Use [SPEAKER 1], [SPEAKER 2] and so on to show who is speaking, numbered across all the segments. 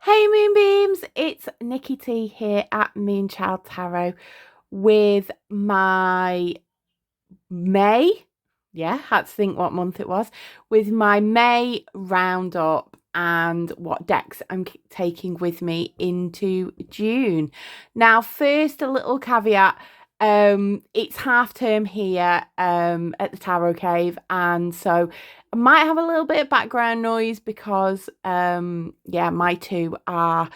[SPEAKER 1] Hey Moonbeams, it's Nikki T here at Moonchild Tarot with my May, had to think what month it was, with my May roundup and what decks I'm taking with me into June. Now, first, a little caveat. It's half term here at the Tarot Cave, and so I might have a little bit of background noise because my two are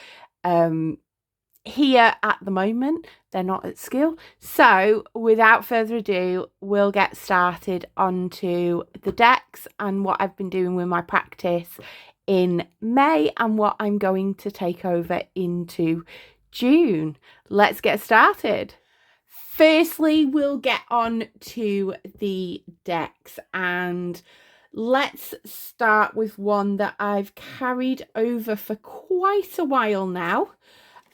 [SPEAKER 1] here at the moment. They're not at school. So without further ado, we'll get started onto the decks and what I've been doing with my practice in May and what I'm going to take over into June. Let's get started. Firstly, we'll get on to the decks, and let's start with one that I've carried over for quite a while now,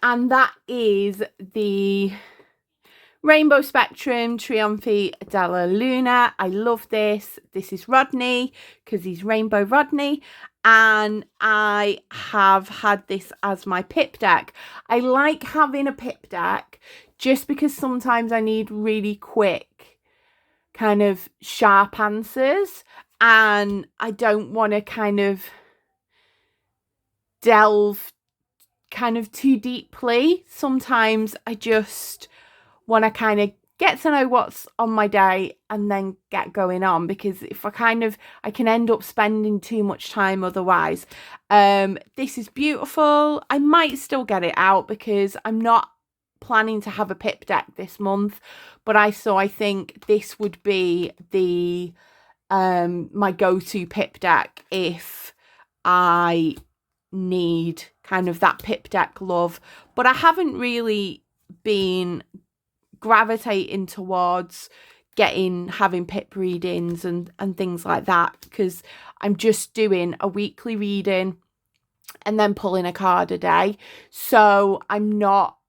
[SPEAKER 1] and that is the Rainbow Spectrum Trionfi della Luna. I love this. This is Rodney because he's Rainbow Rodney, and I have had this as my pip deck. I like having a pip deck just because sometimes I need really quick, kind of sharp answers, and I don't want to kind of delve kind of too deeply. Sometimes I just want to kind of get to know what's on my day and then get going on, because if I can end up spending too much time otherwise. This is beautiful. I might still get it out because I'm not planning to have a pip deck this month, but I think this would be the my go-to pip deck if I need kind of that pip deck love. But I haven't really been gravitating towards having pip readings and things like that, because I'm just doing a weekly reading and then pulling a card a day. So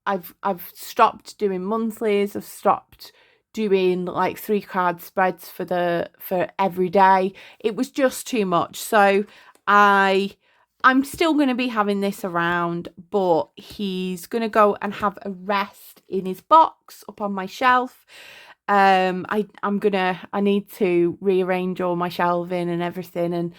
[SPEAKER 1] I've stopped doing monthlies. I've stopped doing like 3 card spreads for every day. It was just too much. So I'm still going to be having this around, but he's going to go and have a rest in his box up on my shelf. I need to rearrange all my shelving and everything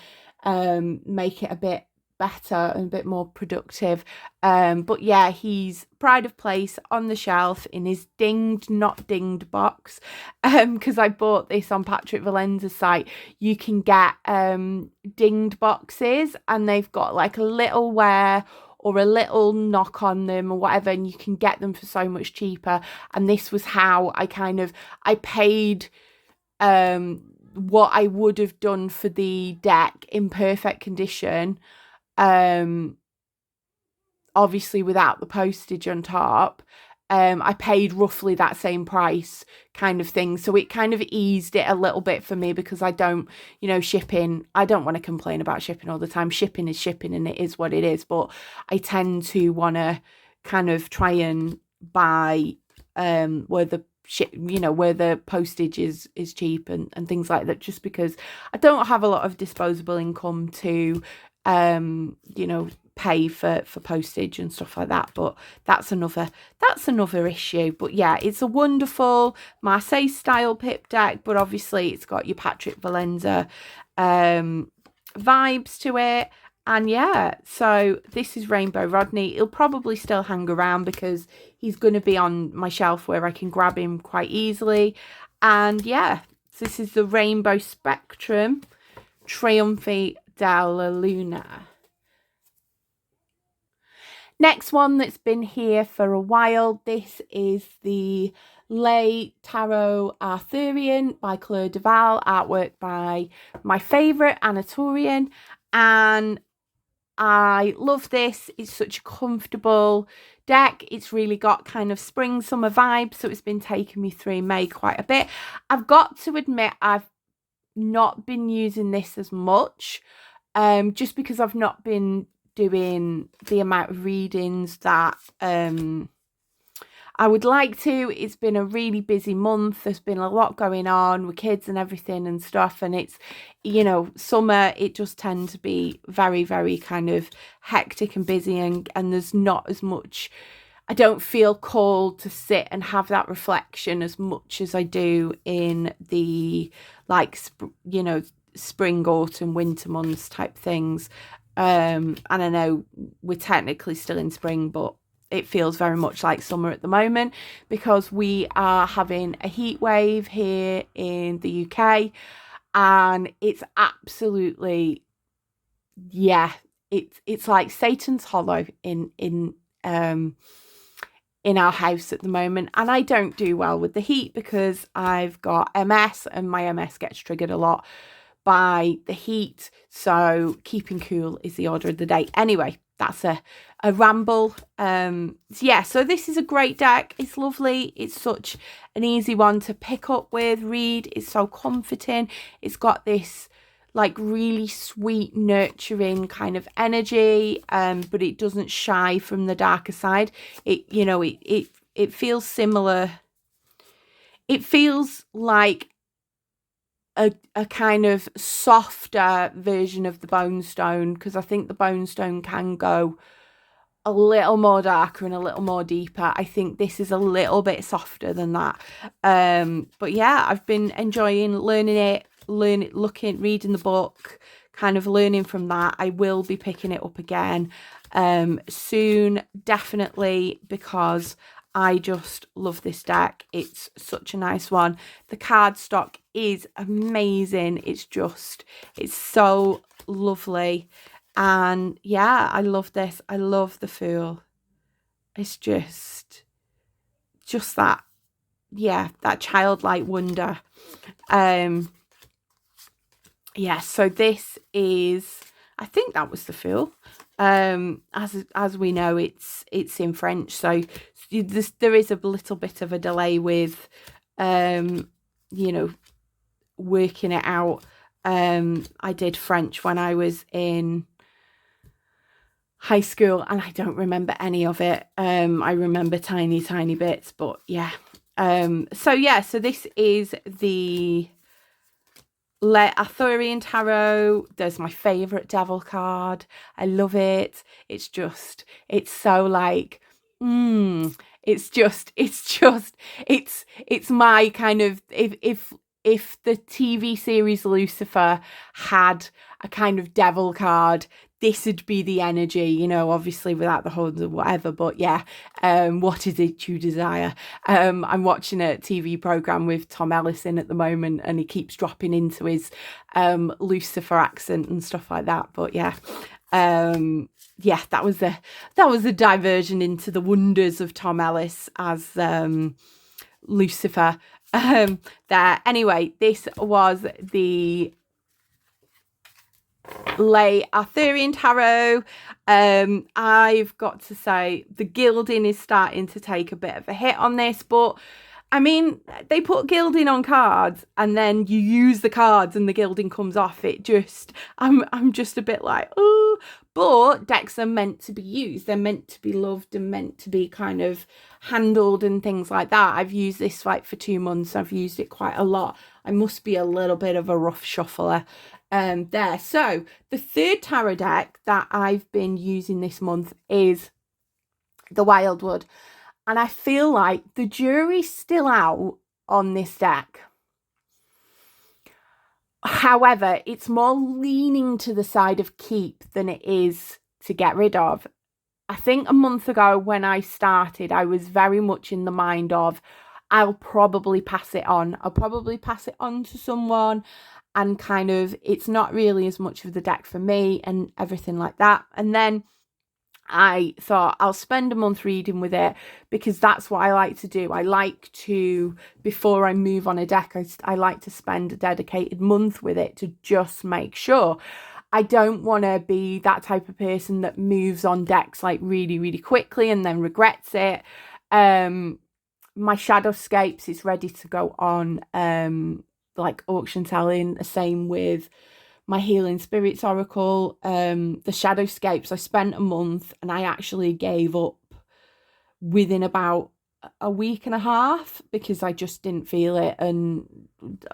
[SPEAKER 1] and make it a bit better and a bit more productive. But yeah, he's pride of place on the shelf in his dinged, not dinged box. Because I bought this on Patrick Valenza's site. You can get dinged boxes, and they've got like a little wear or a little knock on them or whatever, and you can get them for so much cheaper. And this was how I paid what I would have done for the deck in perfect condition, obviously without the postage on top. I paid roughly that same price kind of thing. So it kind of eased it a little bit for me, because I don't, shipping, I don't want to complain about shipping all the time. Shipping is shipping and it is what it is. But I tend to want to kind of try and buy where the postage is cheap and things like that, just because I don't have a lot of disposable income to pay for postage and stuff like that. But that's another issue. But yeah, it's a wonderful Marseille style pip deck, but obviously it's got your Patrick Valenza vibes to it. And yeah, so this is Rainbow Rodney. He'll probably still hang around because he's going to be on my shelf where I can grab him quite easily. And yeah, so this is the Rainbow Spectrum Trionfi della Luna. Next one that's been here for a while, this is the Lay Tarot Arthurian by Claire Duval, artwork by my favourite Anatolian, and I love this. It's such a comfortable deck. It's really got kind of spring summer vibes, so it's been taking me through May quite a bit. I've got to admit I've not been using this as much, just because I've not been doing the amount of readings that I would like to. It's been a really busy month. There's been a lot going on with kids and everything and stuff. And it's, summer, it just tends to be very, very kind of hectic and busy, and there's not as much. I don't feel called to sit and have that reflection as much as I do in the spring, autumn, winter months type things. And I know we're technically still in spring, but it feels very much like summer at the moment because we are having a heat wave here in the UK, and it's absolutely, yeah, it's like Satan's Hollow in our house at the moment. And I don't do well with the heat because I've got MS, and my MS gets triggered a lot by the heat. So keeping cool is the order of the day. Anyway, that's a ramble. So this is a great deck. It's lovely. It's such an easy one to pick up with, read. It's so comforting. It's got this like really sweet, nurturing kind of energy, but it doesn't shy from the darker side. It feels similar. It feels like a kind of softer version of the Bone Stone, because I think the Bone Stone can go a little more darker and a little more deeper. I think this is a little bit softer than that. But yeah, I've been enjoying learning it, reading the book, kind of learning from that. I will be picking it up again soon, definitely, because I just love this deck. It's such a nice one. The card stock is amazing. It's so lovely. And yeah, I love this. I love the Fool. It's just that, that childlike wonder. So this is, I think that was the Fool. As we know, it's in French, so there is a little bit of a delay with working it out. I did French when I was in high school, and I don't remember any of it. I remember tiny bits, but yeah. So this is the Arthurian Tarot. There's my favorite devil card. I love it. It's so like, it's my kind of, if the TV series Lucifer had a kind of devil card, this would be the energy, obviously without the horns or whatever. But yeah, what is it you desire? I'm watching a TV program with Tom Ellis in at the moment, and he keeps dropping into his Lucifer accent and stuff like that. But yeah, that was a diversion into the wonders of Tom Ellis as Lucifer. There. Anyway, this was the Arthurian Tarot. I've got to say the gilding is starting to take a bit of a hit on this, but I mean, they put gilding on cards and then you use the cards and the gilding comes off. I'm just a bit like, oh, but decks are meant to be used. They're meant to be loved and meant to be kind of handled and things like that. I've used this for 2 months. I've used it quite a lot. I must be a little bit of a rough shuffler there. So the third tarot deck that I've been using this month is the Wildwood. And I feel like the jury's still out on this deck. However, it's more leaning to the side of keep than it is to get rid of. I think a month ago when I started, I was very much in the mind of, I'll probably pass it on. I'll probably pass it on to someone, and kind of, it's not really as much of the deck for me and everything like that. And then I thought I'll spend a month reading with it, because that's what I like to do. I like to, before I move on a deck, I like to spend a dedicated month with it to just make sure. I don't want to be that type of person that moves on decks like really, really quickly and then regrets it. My Shadowscapes is ready to go on like auction selling. The same with my Healing Spirits Oracle. The Shadowscapes, I spent a month and I actually gave up within about a week and a half because I just didn't feel it and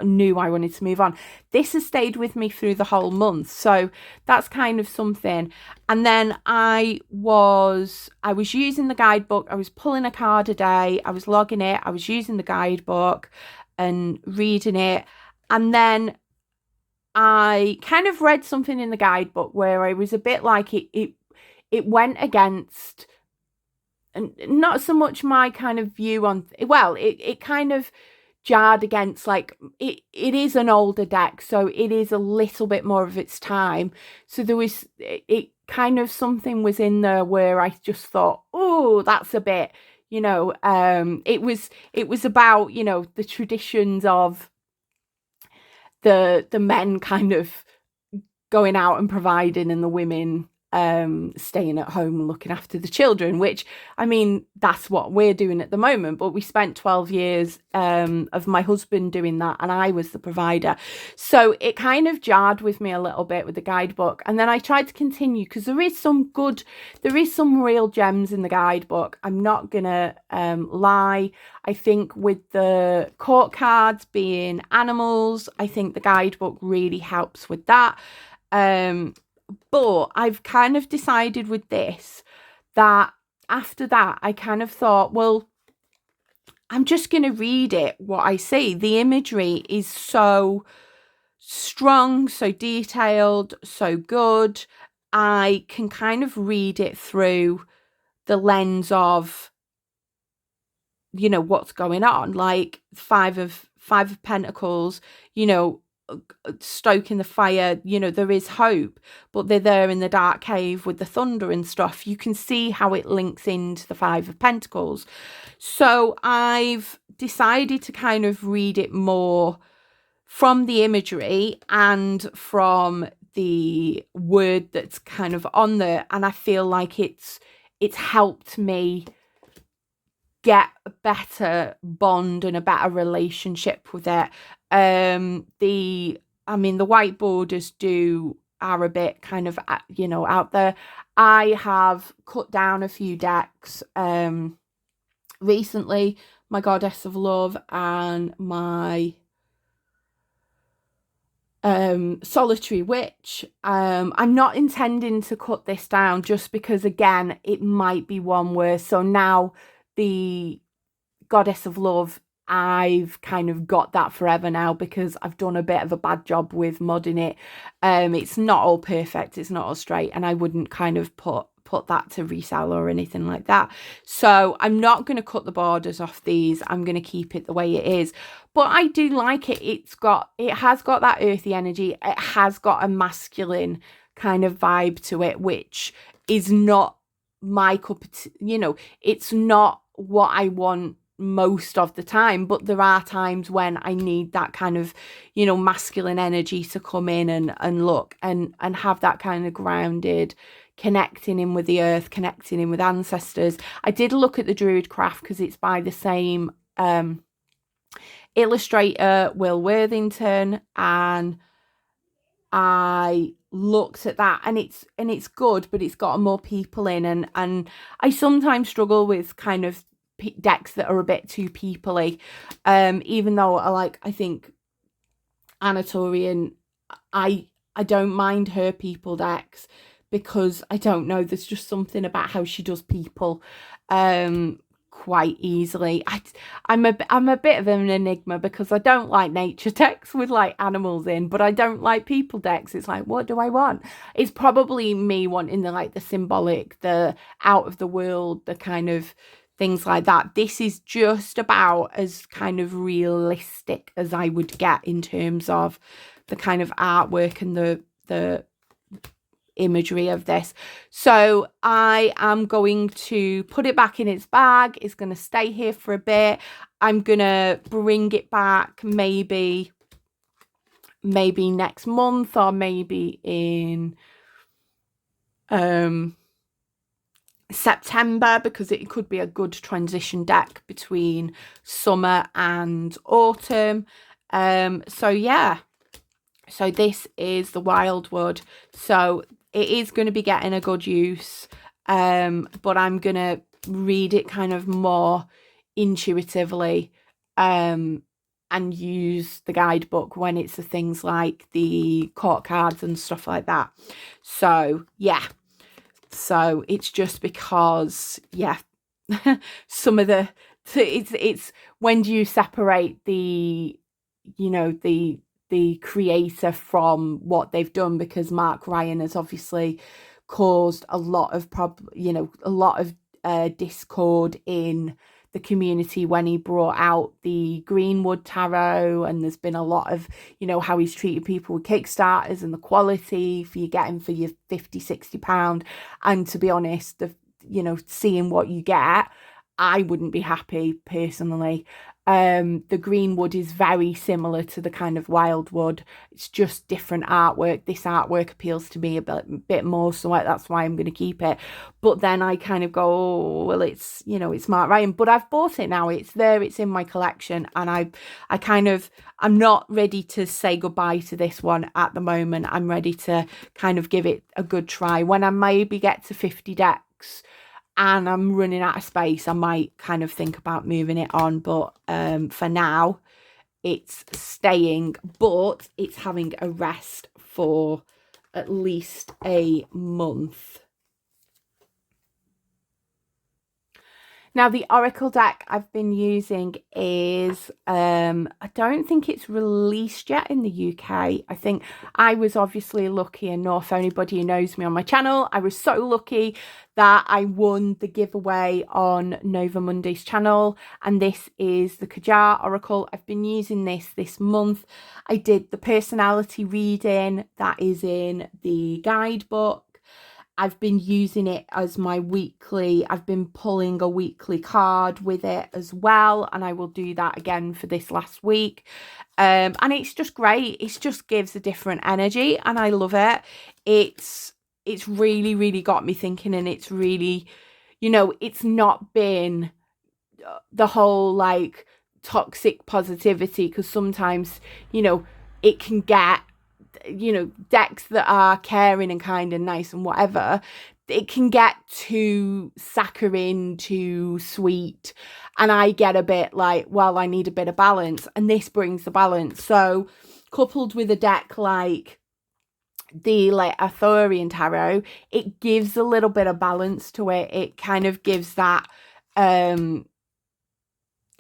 [SPEAKER 1] knew I wanted to move on. This has stayed with me through the whole month, so that's kind of something. And then I was using the guidebook. I was pulling a card a day, I was logging it, I was using the guidebook and reading it. And then I kind of read something in the guidebook where I was a bit like it went against, and not so much my kind of view on, well, it kind of jarred against, like, it is an older deck, so it is a little bit more of its time. So there was, it kind of, something was in there where I just thought, oh, that's a bit, it was about, the traditions of the men kind of going out and providing, and the women staying at home and looking after the children, which, I mean, that's what we're doing at the moment. But we spent 12 years of my husband doing that, and I was the provider. So it kind of jarred with me a little bit with the guidebook. And then I tried to continue, because there is some real gems in the guidebook. I'm not gonna lie. I think with the court cards being animals, I think the guidebook really helps with that. But I've kind of decided with this that after that, I kind of thought, well, I'm just going to read it, what I see. The imagery is so strong, so detailed, so good. I can kind of read it through the lens of, what's going on, like five of Pentacles, stoking the fire, there is hope, but they're there in the dark cave with the thunder and stuff. You can see how it links into the Five of Pentacles. So I've decided to kind of read it more from the imagery and from the word that's kind of on there, and I feel like it's helped me get a better bond and a better relationship with it. The white borders are a bit kind of, out there. I have cut down a few decks recently, my Goddess of Love and my Solitary Witch. I'm not intending to cut this down, just because, again, it might be one where, so now the Goddess of Love, I've kind of got that forever now, because I've done a bit of a bad job with modding it. It's not all perfect, it's not all straight, and I wouldn't kind of put that to resell or anything like that. So I'm not going to cut the borders off these. I'm going to keep it the way it is. But I do like it. It has got that earthy energy. It has got a masculine kind of vibe to it, which is not my cup of tea. It's not what I want most of the time, but there are times when I need that kind of, masculine energy to come in and look and have that kind of grounded, connecting in with the earth, connecting in with ancestors. I did look at the Druid Craft, because it's by the same illustrator, Will Worthington, and I looked at that, and it's good, but it's got more people in, and I sometimes struggle with kind of decks that are a bit too peoply, even though I think Anatorian, I don't mind her people decks, because I don't know, there's just something about how she does people quite easily. I'm a bit of an enigma, because I don't like nature decks with like animals in, but I don't like people decks. It's like, what do I want? It's probably me wanting the symbolic, the out of the world, the kind of things like that. This is just about as kind of realistic as I would get in terms of the kind of artwork and the imagery of this. So I am going to put it back in its bag. It's going to stay here for a bit. I'm going to bring it back maybe next month, or maybe in September, because it could be a good transition deck between summer and autumn. So yeah, so this is the Wildwood. So it is going to be getting a good use, but I'm going to read it kind of more intuitively and use the guidebook when it's the things like the court cards and stuff like that. So yeah, so it's just because, yeah, some of the, it's when do you separate the, you know, the creator from what they've done, because Mark Ryan has obviously caused a lot of a lot of discord in the community when he brought out the Greenwood tarot, and there's been a lot of, you know, how he's treated people with Kickstarters and the quality for you getting for your 50-60 pound. And to be honest, the, you know, seeing what you get, I wouldn't be happy personally. The Greenwood is very similar to the kind of Wildwood. It's just different artwork. This artwork appeals to me a bit more, so that's why I'm going to keep it. But then I kind of go, oh, well, it's, you know, it's Mark Ryan, but I've bought it now. It's there. It's in my collection, and I'm not ready to say goodbye to this one at the moment. I'm ready to kind of give it a good try. When I maybe get to 50 decks and I'm running out of space, I might kind of think about moving it on. But for now, it's staying, but it's having a rest for at least a month. Now, the Oracle deck I've been using is, I don't think it's released yet in the UK. I think I was obviously lucky enough, anybody who knows me on my channel, I was so lucky that I won the giveaway on Nova Monday's channel. And this is the Kajar Oracle. I've been using this month. I did the personality reading that is in the guidebook. I've been using it as my weekly, I've been pulling a weekly card with it as well, and I will do that again for this last week. And it's just great. It just gives a different energy, and I love it. It's really, really got me thinking, and it's really, you know, it's not been the whole like toxic positivity, because sometimes, you know, it can get, you know, decks that are caring and kind and nice and whatever, it can get too saccharine, too sweet, and I get a bit like, well, I need a bit of balance, and this brings the balance. So coupled with a deck like the like Arthurian tarot, it gives a little bit of balance to it. It kind of gives that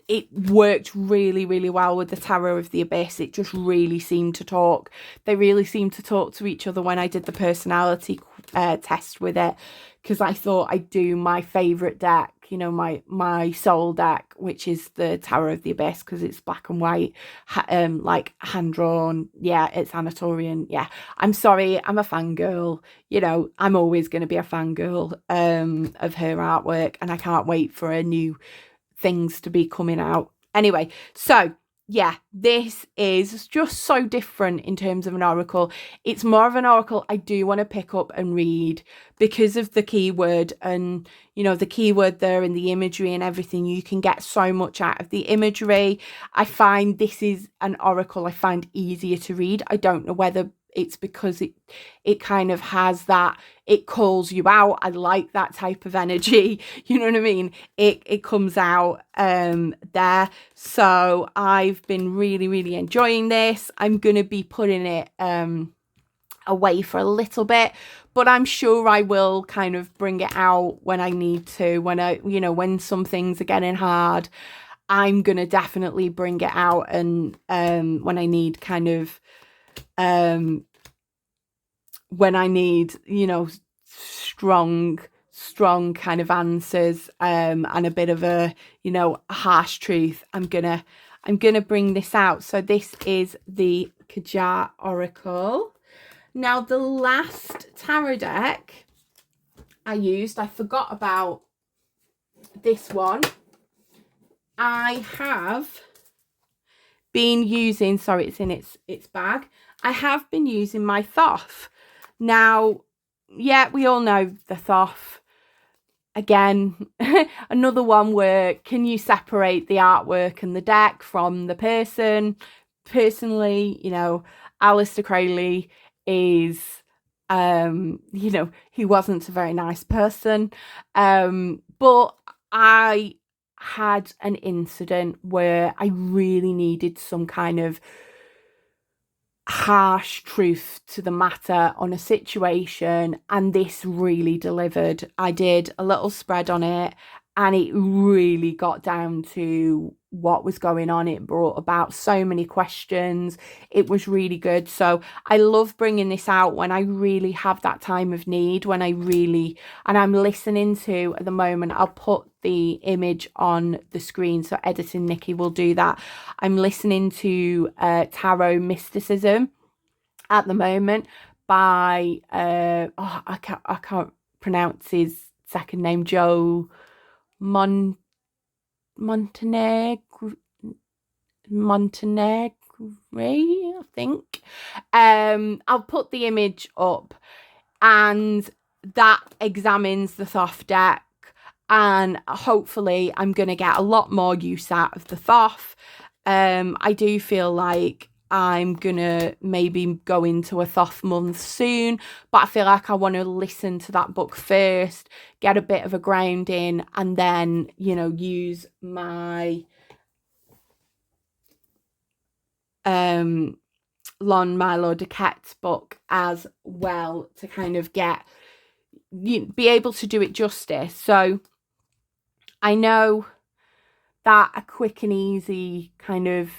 [SPEAKER 1] it worked really, really well with the Tarot of the Abyss. It just really seemed to talk. They really seemed to talk to each other when I did the personality test with it, because I thought I'd do my favourite deck, you know, my soul deck, which is the Tarot of the Abyss, because it's black and white, like hand-drawn. Yeah, it's Anatolian. Yeah, I'm sorry, I'm a fangirl. You know, I'm always going to be a fangirl of her artwork, and I can't wait for a new things to be coming out. Anyway, so yeah, this is just so different in terms of an oracle. It's more of an oracle I do want to pick up and read because of the keyword, and you know, the keyword there and the imagery and everything. You can get so much out of the imagery. I find this is an oracle I find easier to read. I don't know whether it's because it kind of has that, it calls you out. I like that type of energy, you know what I mean? It comes out there. So I've been really, really enjoying this. I'm going to be putting it away for a little bit, but I'm sure I will kind of bring it out when I need to, when I, you know, when some things are getting hard. I'm going to definitely bring it out, and when I need kind of when I need, you know, strong kind of answers and a bit of a, you know, harsh truth, I'm gonna bring this out. So this is the Kajar Oracle. Now, the last tarot deck I used, I forgot about this one. I have been using, sorry, it's in its bag. I have been using my Thoth. Now, yeah, we all know the Thoth. Again, another one where can you separate the artwork and the deck from the person? Personally, you know, Aleister Crowley is, you know, he wasn't a very nice person. But I had an incident where I really needed some kind of harsh truth to the matter on a situation, and this really delivered. I did a little spread on it, and it really got down to what was going on. It brought about so many questions. It was really good. So I love bringing this out when I really have that time of need, when I really, and I'm listening to, at the moment, I'll put the image on the screen, so editing Nikki will do that. I'm listening to Tarot Mysticism at the moment by I can't pronounce his second name, Joe Montenegro, I think. I'll put the image up, and that examines the Thoth deck, and hopefully I'm going to get a lot more use out of the Thoth. I do feel like I'm going to maybe go into a Thoth month soon, but I feel like I want to listen to that book first, get a bit of a grounding, and then, you know, use my Lon Milo Duquette's book as well to kind of be able to do it justice. So I know that a quick and easy kind of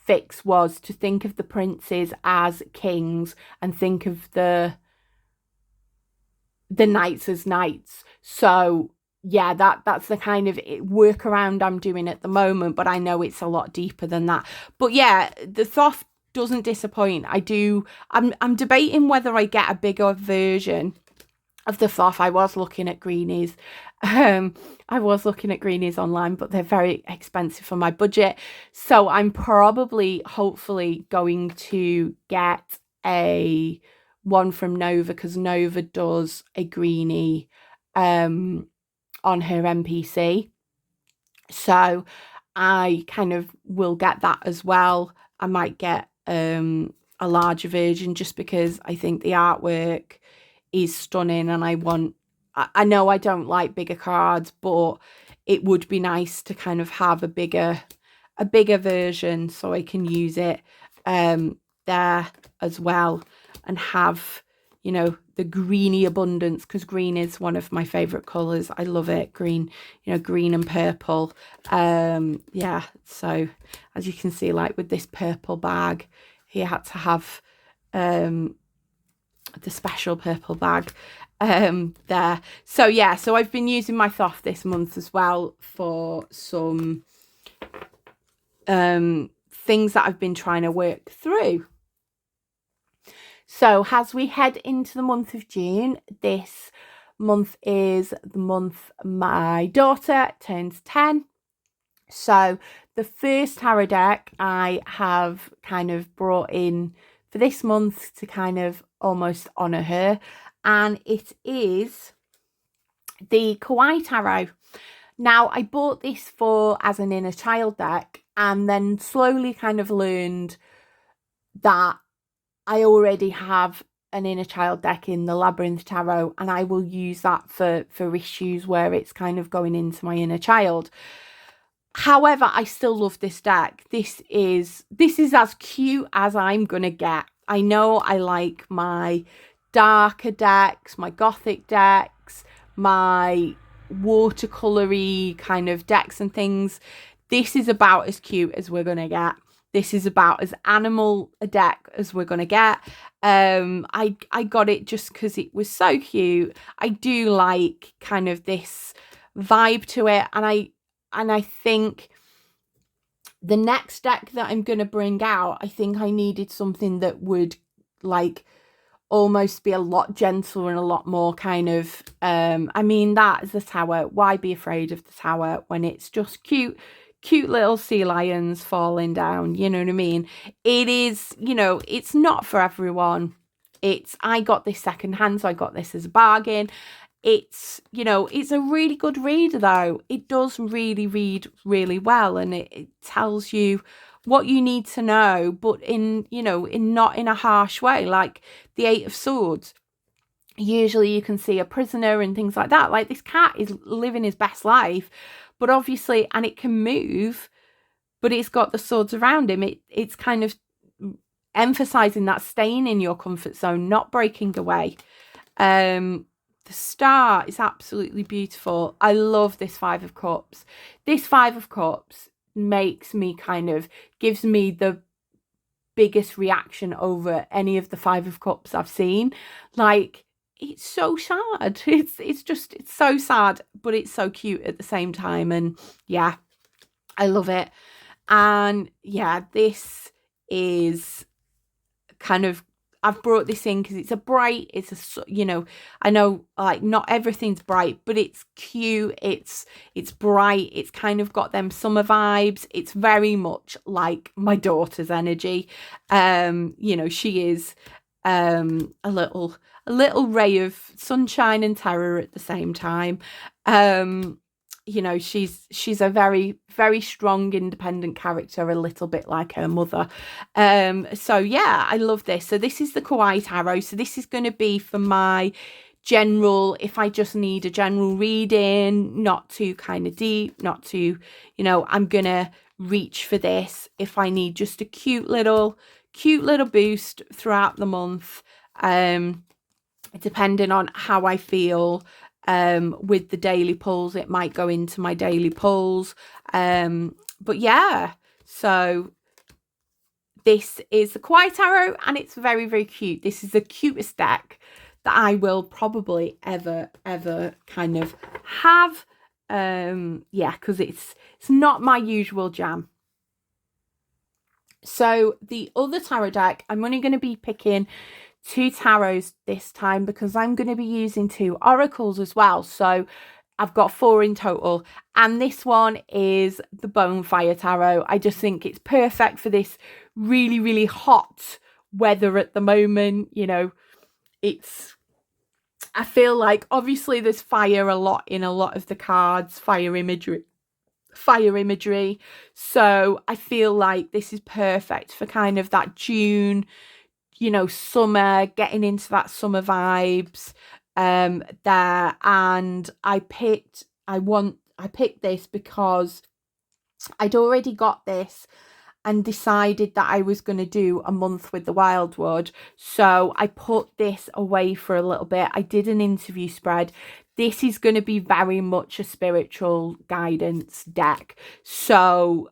[SPEAKER 1] fix was to think of the princes as kings and think of the knights as knights. So yeah, that's the kind of workaround I'm doing at the moment, but I know it's a lot deeper than that. But yeah, the Thoth doesn't disappoint. I'm debating whether I get a bigger version of the Thoth. I was looking at greenies. I was looking at greenies online, but they're very expensive for my budget. So I'm probably, hopefully, going to get a one from Nova, because Nova does a greenie on her MPC. So I kind of will get that as well. I might get a larger version just because I think the artwork is stunning, and I know I don't like bigger cards, but it would be nice to kind of have a bigger version so I can use it there as well, and have, you know, the greeny abundance, because green is one of my favorite colors. I love it. Green, you know, green and purple. Yeah, so as you can see, like with this purple bag, he had to have the special purple bag there. So yeah, so I've been using my Thoth this month as well for some things that I've been trying to work through. So as we head into the month of June, this month is the month my daughter turns 10. So the first tarot deck I have kind of brought in for this month to kind of almost honour her, and it is the Kawaii Tarot. Now, I bought this as an inner child deck, and then slowly kind of learned that I already have an inner child deck in the Labyrinth Tarot, and I will use that for issues where it's kind of going into my inner child. However, I still love this deck. This is as cute as I'm gonna get. I know I like my darker decks, my gothic decks, my watercolory kind of decks and things. This is about as cute as we're gonna get. This is about as animal a deck as we're gonna get. I got it just because it was so cute. I do like kind of this vibe to it, and I think the next deck that I'm going to bring out, I think I needed something that would like almost be a lot gentler and a lot more kind of, I mean, that is the tower. Why be afraid of the tower when it's just cute little sea lions falling down? You know what I mean? It is, you know, it's not for everyone. I got this secondhand, so I got this as a bargain. It's, you know, it's a really good read though. It does really read really well, and it tells you what you need to know, but in, you know, not in a harsh way, like the Eight of Swords. usually you can see a prisoner and things like that. Like, this cat is living his best life, but obviously, and it can move, but it's got the swords around him. It's kind of emphasizing that staying in your comfort zone, not breaking away. The star is absolutely beautiful. I love this Five of Cups. This Five of Cups makes me gives me the biggest reaction over any of the Five of Cups I've seen. Like, it's so sad. It's so sad, but it's so cute at the same time. And yeah, I love it. And yeah, this is I've brought this in because it's I know, like, not everything's bright, but it's cute, it's bright, it's kind of got them summer vibes. It's very much like my daughter's energy. She is a little ray of sunshine and terror at the same time. She's a very, very strong, independent character, a little bit like her mother. So yeah, I love this. So this is the Kawaii Tarot. So this is going to be for my general, if I just need a general reading, not too kind of deep, not too, I'm going to reach for this if I need just a cute little boost throughout the month, depending on how I feel. With the daily pulls, it might go into my daily pulls. But yeah, so this is the Kawaii Tarot, and it's very, very cute. This is the cutest deck that I will probably ever kind of have. Yeah, because it's not my usual jam. So the other tarot deck, I'm only going to be picking 2 tarots this time because I'm going to be using 2 oracles as well. So I've got 4 in total, and this one is the Bonefire Tarot. I just think it's perfect for this really, really hot weather at the moment. I feel like obviously there's fire a lot in a lot of the cards, fire imagery. So I feel like this is perfect for kind of that June, summer, getting into that summer vibes there. And I picked this because I'd already got this and decided that I was going to do a month with the Wildwood. So I put this away for a little bit. I did an interview spread. This is going to be very much a spiritual guidance deck. So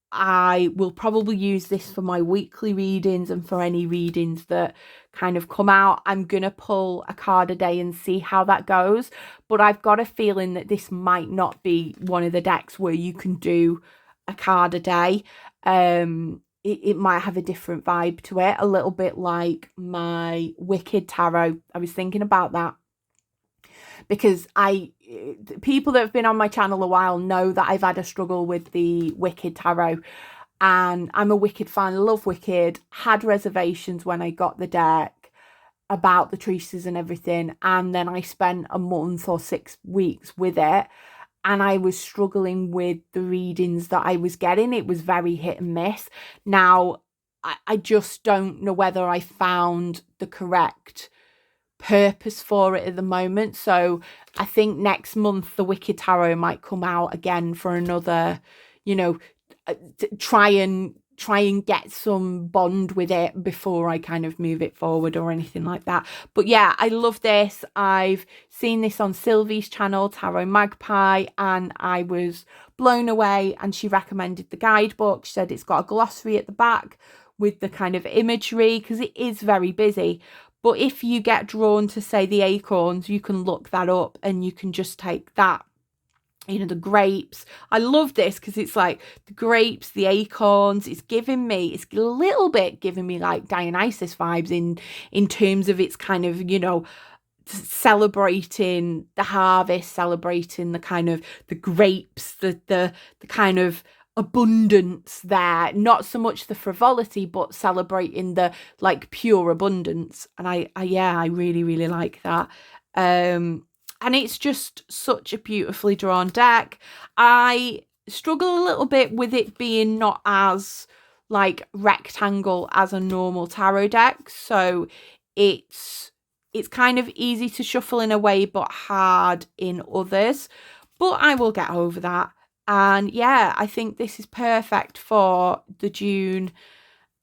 [SPEAKER 1] I will probably use this for my weekly readings and for any readings that kind of come out. I'm going to pull a card a day and see how that goes. But I've got a feeling that this might not be one of the decks where you can do a card a day. It might have a different vibe to it, a little bit like my Wicked Tarot. I was thinking about that because people that have been on my channel a while know that I've had a struggle with the Wicked Tarot, and I'm a Wicked fan, love Wicked, had reservations when I got the deck about the treaties and everything, and then I spent a month or 6 weeks with it, and I was struggling with the readings that I was getting. It was very hit and miss. Now, I just don't know whether I found the correct purpose for it at the moment. So I think next month the Wicked Tarot might come out again for another, try and get some bond with it before I kind of move it forward or anything like that. But yeah, I love this. I've seen this on Sylvie's channel, Tarot Magpie, and I was blown away, and she recommended the guidebook. She said it's got a glossary at the back with the kind of imagery, because it is very busy. But if you get drawn to, say, the acorns, you can look that up and you can just take that. The grapes. I love this because it's like the grapes, the acorns. It's a little bit giving me like Dionysus vibes in terms of its kind of, celebrating the harvest, celebrating the kind of the grapes, the kind of abundance there, not so much the frivolity, but celebrating the like pure abundance. And I really, really like that. And it's just such a beautifully drawn deck. I struggle a little bit with it being not as like rectangle as a normal tarot deck. So it's it's kind of easy to shuffle in a way, but hard in others. But I will get over that. And yeah, I think this is perfect for the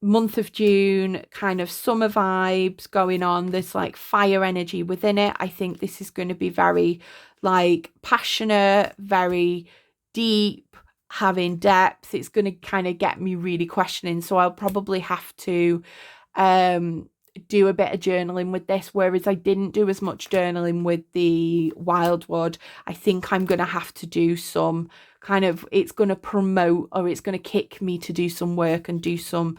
[SPEAKER 1] month of June, kind of summer vibes going on. There's like fire energy within it. I think this is going to be very like passionate, very deep, having depth. It's going to kind of get me really questioning. So I'll probably have to do a bit of journaling with this, whereas I didn't do as much journaling with the Wildwood. I think I'm going to have to do some kind of, it's going to promote, or it's going to kick me to do some work and do some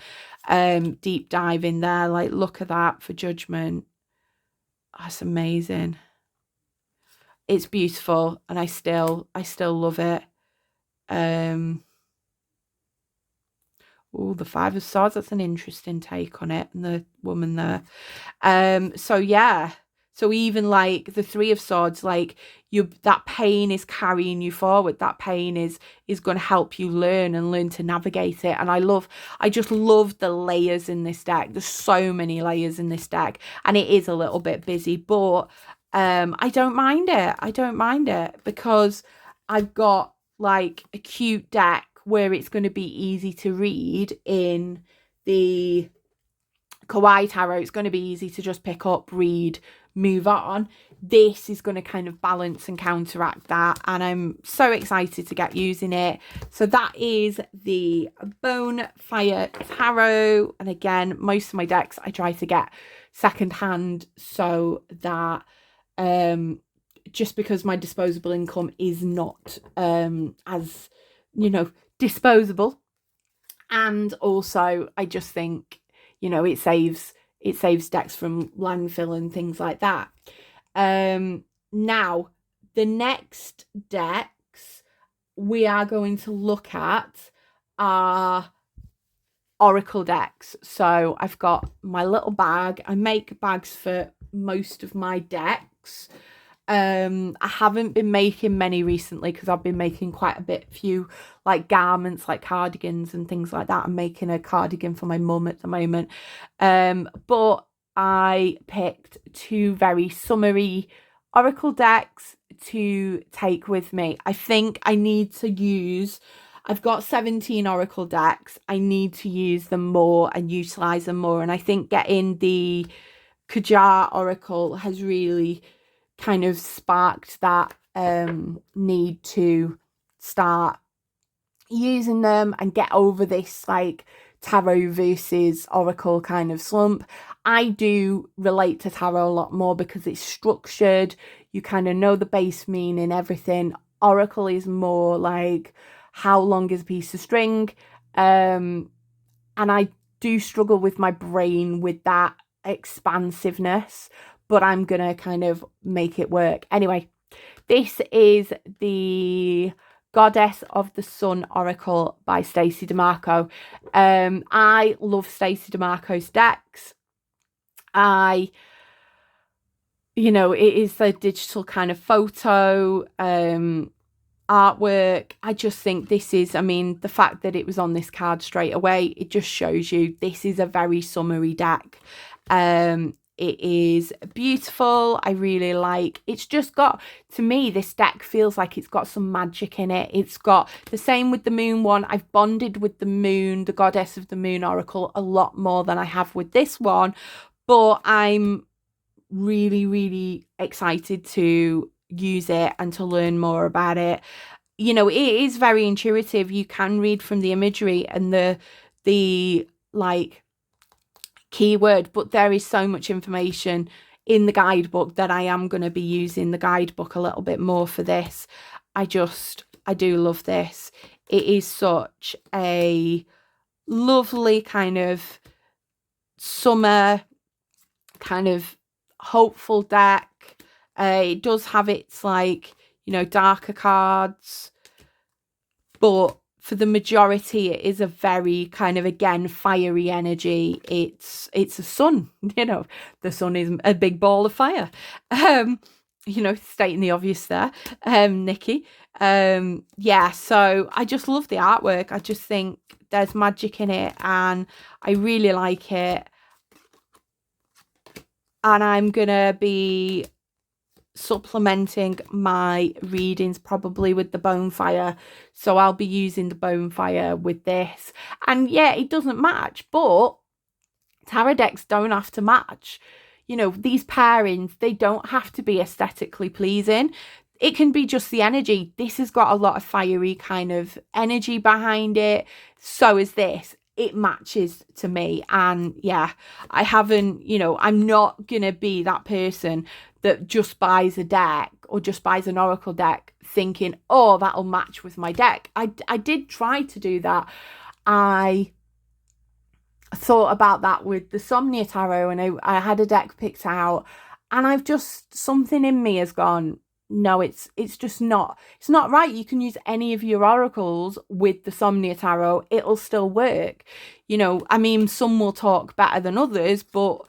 [SPEAKER 1] deep dive in there. Like, look at that for Judgment. That's amazing. It's beautiful, and I still love it. Oh, the Five of Swords, that's an interesting take on it, and the woman there. So yeah, so even like the Three of Swords, like that pain is carrying you forward. That pain is going to help you learn to navigate it. And I just love the layers in this deck. There's so many layers in this deck, and it is a little bit busy, but I don't mind it. I don't mind it, because I've got like a cute deck where it's going to be easy to read in the Kawaii Tarot. It's going to be easy to just pick up, read, move on. This is going to kind of balance and counteract that, and I'm so excited to get using it. So that is the Bonefire Tarot, and again, most of my decks I try to get secondhand, so that just because my disposable income is not as, you know, disposable, and also I just think, you know, it saves decks from landfill and things like that. Now the next decks we are going to look at are oracle decks. So I've got my little bag. I make bags for most of my decks. I haven't been making many recently because I've been making quite a few like garments, like cardigans and things like that. I'm making a cardigan for my mum at the moment. But I picked two very summery oracle decks to take with me. I think I need to use, I've got 17 oracle decks. I need to use them more and utilize them more. And I think getting the Kajar oracle has really kind of sparked that need to start using them and get over this like tarot versus oracle kind of slump. I do relate to tarot a lot more because it's structured. You kind of know the base meaning, everything. Oracle is more like, how long is a piece of string? And I do struggle with my brain with that expansiveness, but I'm gonna kind of make it work. Anyway, this is the Goddess of the Sun Oracle by Stacey DeMarco. I love Stacey DeMarco's decks. You know, it is a digital kind of photo artwork. I just think this is, I mean, the fact that it was on this card straight away, it just shows you this is a very summery deck. It is beautiful. I really like, it's just got, to me, this deck feels like it's got some magic in it. It's got the same with the moon one. I've bonded with the moon, the Goddess of the Moon Oracle, a lot more than I have with this one, but I'm really, really excited to use it and to learn more about it. You know, it is very intuitive. You can read from the imagery and the like keyword, but there is so much information in the guidebook that I am going to be using the guidebook a little bit more for this. I do love this. It is such a lovely kind of summer kind of hopeful deck. It does have its like, you know, darker cards, but for the majority it is a very kind of, again, fiery energy. It's a sun, you know, the sun is a big ball of fire. You know, stating the obvious there, Nikki. Yeah, so I just love the artwork. I just think there's magic in it and I really like it. and I'm gonna be supplementing my readings probably with the Bonefire, so I'll be using the Bonefire with this. And yeah, it doesn't match, but tarot decks don't have to match. You know, these pairings, they don't have to be aesthetically pleasing. It can be just the energy. This has got a lot of fiery kind of energy behind it. So is this. It matches to me. And yeah, I haven't, you know, I'm not going to be that person that just buys a deck or just buys an oracle deck thinking, oh, that'll match with my deck. I did try to do that. I thought about that with the Somnia Tarot, and I had a deck picked out, and I've just, something in me has gone, no, it's just not, it's not right. You can use any of your oracles with the Somnia Tarot, it'll still work. You know, I mean, some will talk better than others, but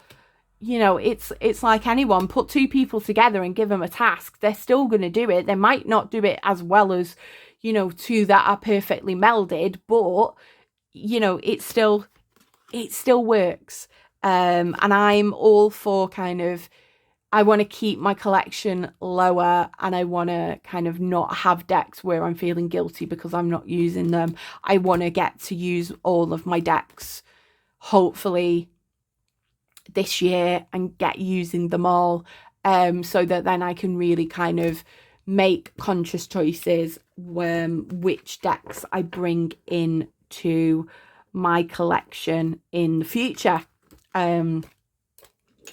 [SPEAKER 1] you know, it's like anyone, put two people together and give them a task, they're still going to do it. They might not do it as well as, you know, two that are perfectly melded, but you know, it still works. And I'm all for kind of, I want to keep my collection lower, and I want to kind of not have decks where I'm feeling guilty because I'm not using them. I want to get to use all of my decks, hopefully this year, and get using them all, so that then I can really kind of make conscious choices which decks I bring in to my collection in the future.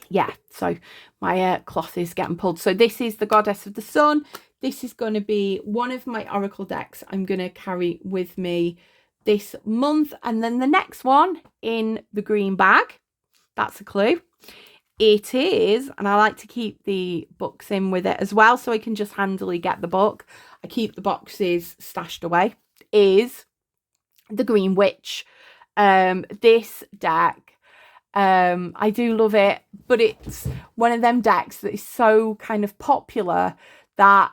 [SPEAKER 1] Yeah, so my cloth is getting pulled. So this is the Goddess of the Sun. This is going to be one of my oracle decks I'm going to carry with me this month, and then the next one in the green bag. That's a clue. It is, and I like to keep the books in with it as well, so I can just handily get the book. I keep the boxes stashed away. Is the Green Witch. This deck, I do love it, but it's one of them decks that is so kind of popular that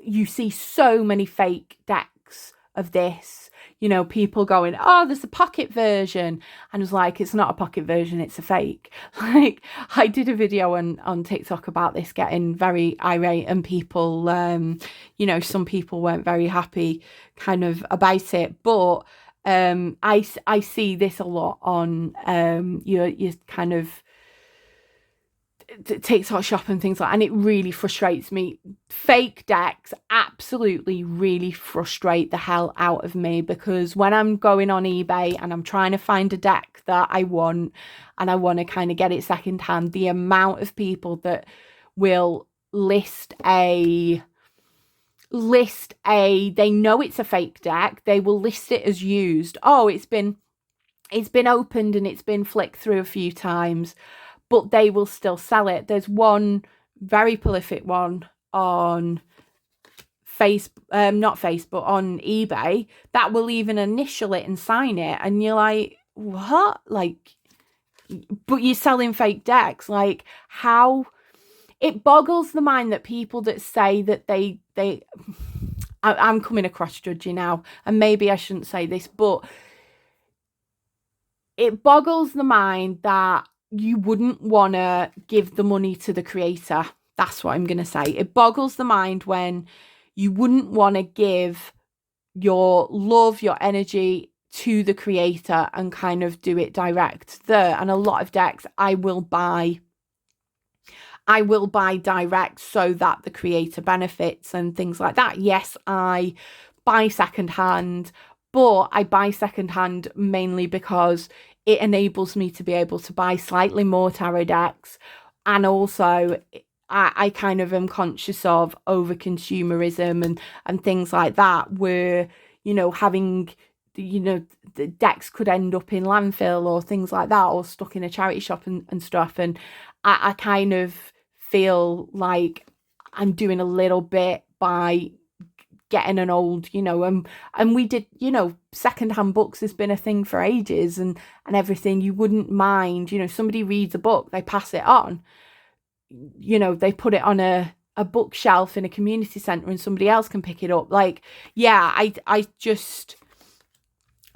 [SPEAKER 1] you see so many fake decks of this. You know, people going, oh, there's a pocket version. And it's like, it's not a pocket version, it's a fake. Like, I did a video on TikTok about this, getting very irate, and people, you know, some people weren't very happy kind of about it. But I see this a lot on your kind of TikTok shop and things like that, and it really frustrates me. Fake decks absolutely really frustrate the hell out of me, because when I'm going on eBay and I'm trying to find a deck that I want, and I want to kind of get it secondhand, the amount of people that will list a they know it's a fake deck, they will list it as used. Oh, it's been opened and it's been flicked through a few times, but they will still sell it. There's one very prolific one on not Facebook, on eBay, that will even initial it and sign it, and you're like, what? Like, but you're selling fake decks. Like, how? It boggles the mind that people that say that I'm coming across judgy now, and maybe I shouldn't say this, but it boggles the mind that you wouldn't want to give the money to the creator. That's what I'm going to say. It boggles the mind when you wouldn't want to give your love, your energy to the creator and kind of do it direct there. And a lot of decks I will buy direct so that the creator benefits and things like that. Yes, I buy secondhand, but I buy secondhand mainly because it enables me to be able to buy slightly more tarot decks. And also I kind of am conscious of over consumerism and things like that, where, you know, having, you know, the decks could end up in landfill or things like that, or stuck in a charity shop and stuff. And I kind of feel like I'm doing a little bit by getting an old, you know, and we did, you know, secondhand books has been a thing for ages and everything. You wouldn't mind, you know, somebody reads a book, they pass it on, you know, they put it on a bookshelf in a community centre and somebody else can pick it up. Like, yeah, I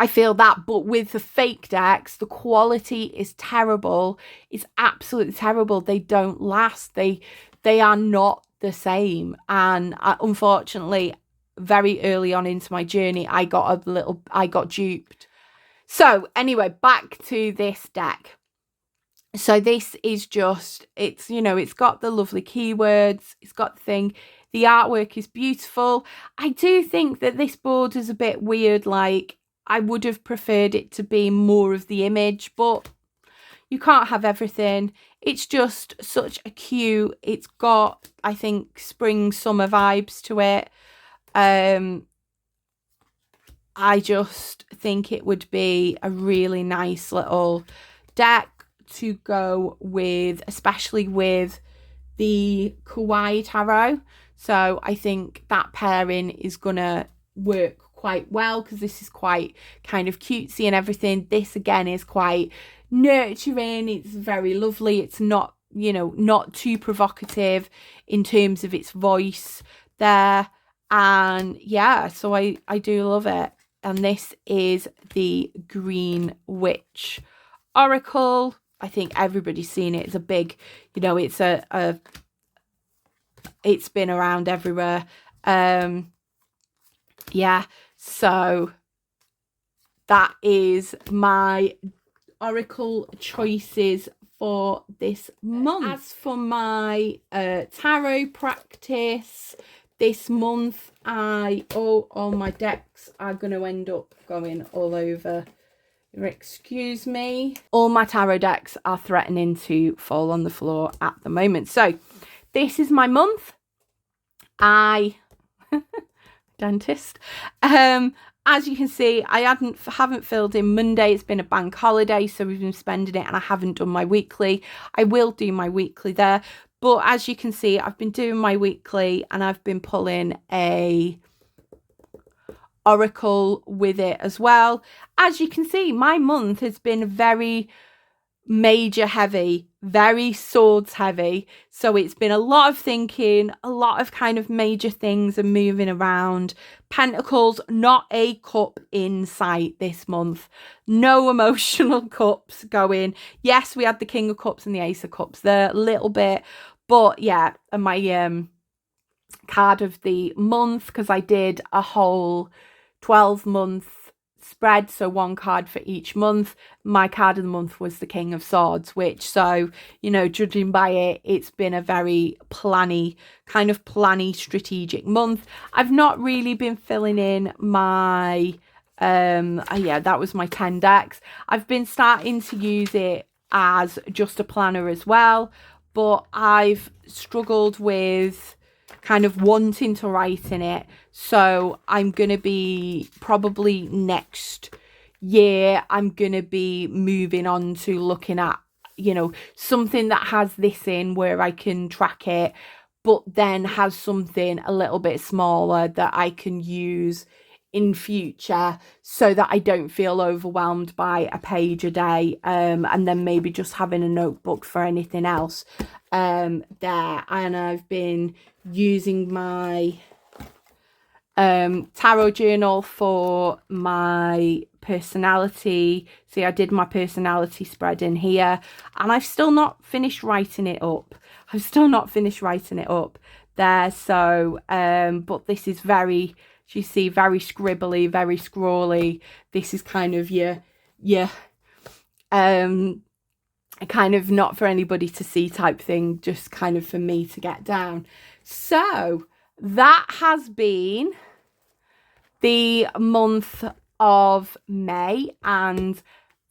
[SPEAKER 1] I feel that, but with the fake decks, the quality is terrible. It's absolutely terrible. They don't last. They are not the same. And unfortunately, very early on into my journey, I got duped. So anyway, back to this deck. So this is just, it's, you know, it's got the lovely keywords, it's got the thing, the artwork is beautiful. I do think that this board is a bit weird, like I would have preferred it to be more of the image, but you can't have everything. It's just such a cute, it's got, I think, spring summer vibes to it. I just think it would be a really nice little deck to go with, especially with the Kawaii Tarot. So I think that pairing is gonna work quite well, because this is quite kind of cutesy and everything. This again is quite nurturing, it's very lovely, it's not, you know, not too provocative in terms of its voice there. And yeah, so I do love it. And this is the Green Witch Oracle. I think everybody's seen it. It's a big, you know, it's it's been around everywhere. Yeah, so that is my Oracle choices for this month. As for my tarot practice this month, all my decks are going to end up going all over. Excuse me. All my tarot decks are threatening to fall on the floor at the moment. So this is my month. Dentist. As you can see, I haven't filled in Monday. It's been a bank holiday, so we've been spending it, and I haven't done my weekly. I will do my weekly there, but as you can see, I've been doing my weekly and I've been pulling a oracle with it as well. As you can see, my month has been very major heavy, very swords heavy. So it's been a lot of thinking, a lot of kind of major things and moving around. Pentacles, not a cup in sight this month. No emotional cups going. Yes, we had the King of Cups and the Ace of Cups there a little bit, but yeah, and my card of the month, because I did a whole 12-month spread, so one card for each month. My card of the month was the King of Swords, which, so, you know, judging by it, it's been a very planny, strategic month. I've not really been filling in my yeah, that was my 10 decks. I've been starting to use it as just a planner as well, but I've struggled with kind of wanting to write in it. So I'm going to be, probably next year, I'm going to be moving on to looking at, you know, something that has this in where I can track it, but then has something a little bit smaller that I can use in future, so that I don't feel overwhelmed by a page a day, and then maybe just having a notebook for anything else there. And I've been using my tarot journal for my personality. See, I did my personality spread in here, and I've still not finished writing it up. There. So but this is very, you see, very scribbly, very scrawly. This is kind of your kind of not for anybody to see type thing, just kind of for me to get down. So that has been the month of May, and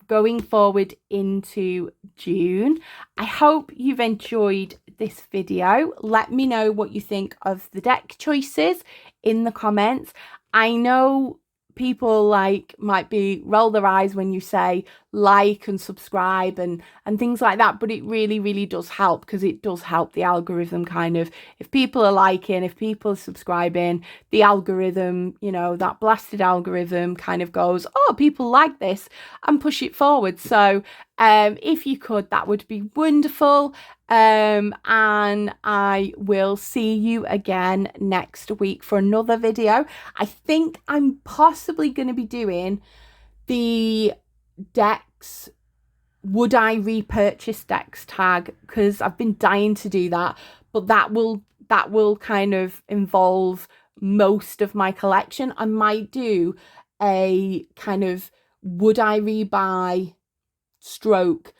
[SPEAKER 1] going forward into June. I hope you've enjoyed this video. Let me know what you think of the deck choices in the comments. I know people might be roll their eyes when you say like and subscribe and things like that, but it really does help, because it does help the algorithm. Kind of, if people are liking, if people are subscribing, the algorithm, you know, that blasted algorithm kind of goes, oh, people like this, and push it forward. So if you could, that would be wonderful. And I will see you again next week for another video. I think I'm possibly going to be doing the decks, would I repurchase decks tag, because I've been dying to do that, but that will kind of involve most of my collection. I might do a kind of would I rebuy stroke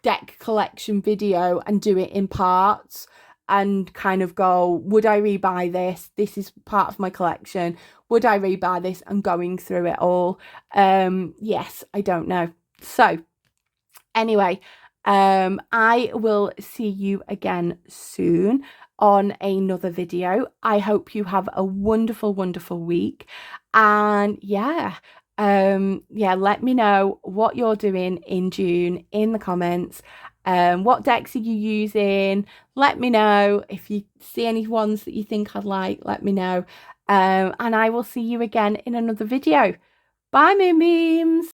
[SPEAKER 1] deck collection video and do it in parts and kind of go, would I rebuy this? This is part of my collection. Would I rebuy this? And going through it all. Yes, I don't know. So anyway, I will see you again soon on another video. I hope you have a wonderful, wonderful week. And yeah, let me know what you're doing in June in the comments. What decks are you using? Let me know. If you see any ones that you think I'd like, let me know. And I will see you again in another video. Bye, Moonbeams.